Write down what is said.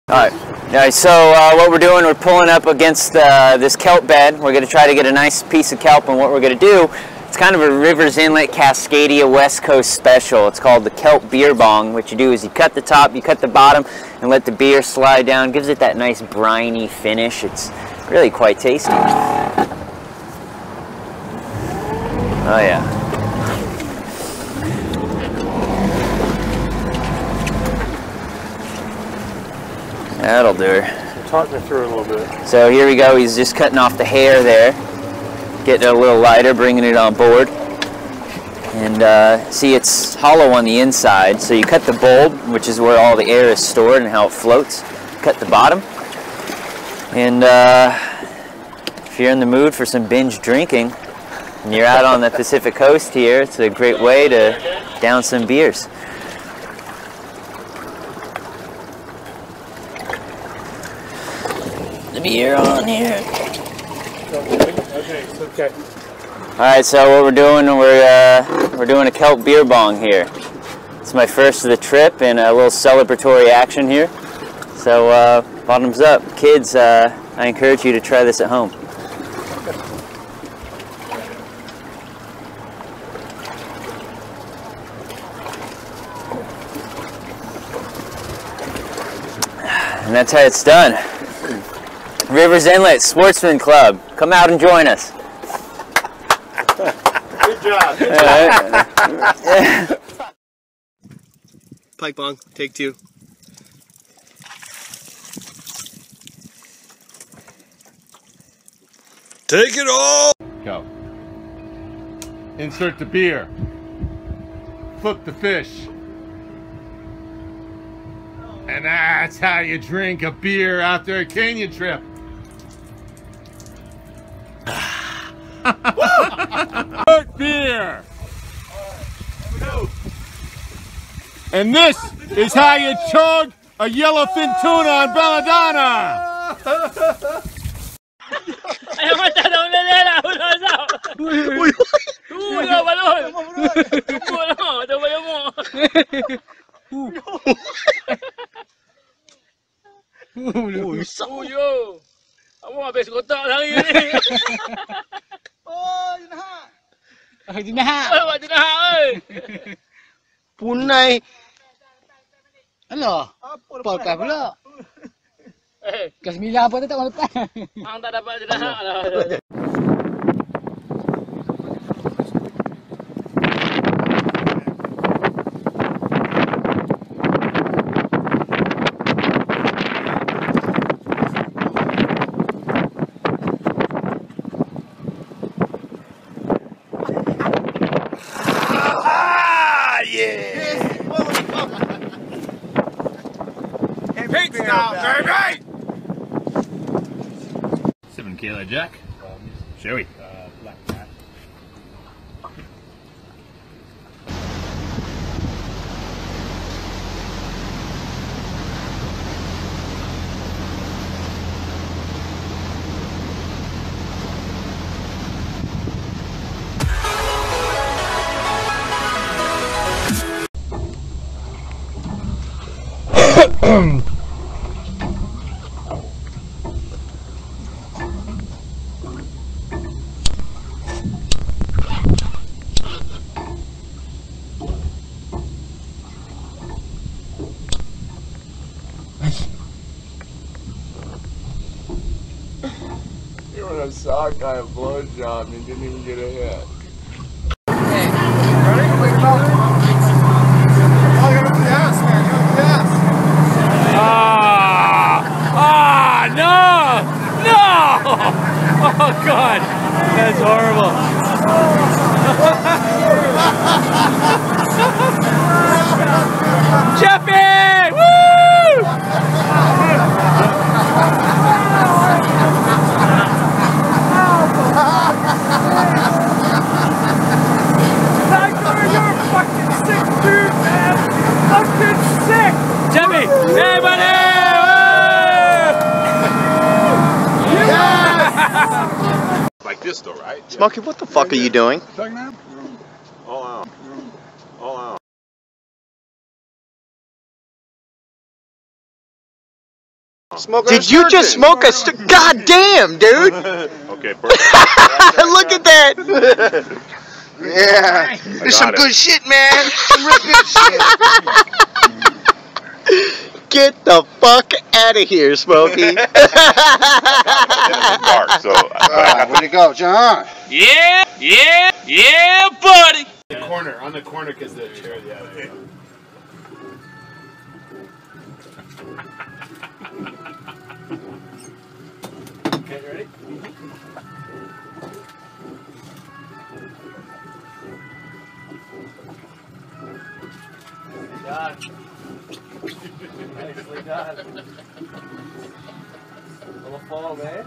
Alright, so what we're doing, we're pulling up against this kelp bed. We're going to try to get a nice piece of kelp, and what we're going to do, it's kind of a Rivers Inlet Cascadia West Coast special. It's called the kelp beer bong. What you do is you cut the top, you cut the bottom, and let the beer slide down. Gives it that nice briny finish. It's really quite tasty. Oh yeah. That'll do her. Talk me through it a little bit. So here we go, he's just cutting off the hair there. Getting it a little lighter, bringing it on board. And see, it's hollow on the inside, so you cut the bulb, which is where all the air is stored and how it floats. Cut the bottom. And if you're in the mood for some binge drinking, and you're out on the Pacific coast here, it's a great way to down some beers. The beer on here. Okay. All right, so what we're doing, we're doing a kelp beer bong here. It's my first of the trip and a little celebratory action here. So bottoms up, kids. I encourage you to try this at home. And that's how it's done. Rivers Inlet Sportsman Club. Come out and join us. Good job. Pike bong, take two. Take it all! Go. Insert the beer. Flip the fish. And that's how you drink a beer after a canyon trip. Good beer. And this is how you chug a yellowfin tuna on Belladonna. Kamu habis kotak hari ni. Oh, jenahak. Jenahak. Oh, jenahak oi. Punai. Alah. Apa pula? Ke-9 apa tu tak mahu lepas. Hang tak dapat jenahak lah. Pink style, baby! 7 kilo Jack. Joey. Black cat. You were a sock guy, a blowjob, and didn't even get a hit. Hey, ready? Oh, you're the best, man. You're the best. No! Oh God, that's horrible. Jeffy! Woo! You're fucking sick, dude, man. Fucking sick. Jeffy! Hey, buddy! Like this though, right? Smokey, what the fuck are you doing? All out. All out. Did you just smoke a God damn, dude! Okay, perfect. Look at that! Yeah. There's some good shit, man. Some real good shit. Get the fuck out of here, Smokey. Dark, so Way to go, John. Yeah, buddy. on the corner, because the chair, yeah. There you go. Okay, ready? Done. Nicely done. Little fall, man.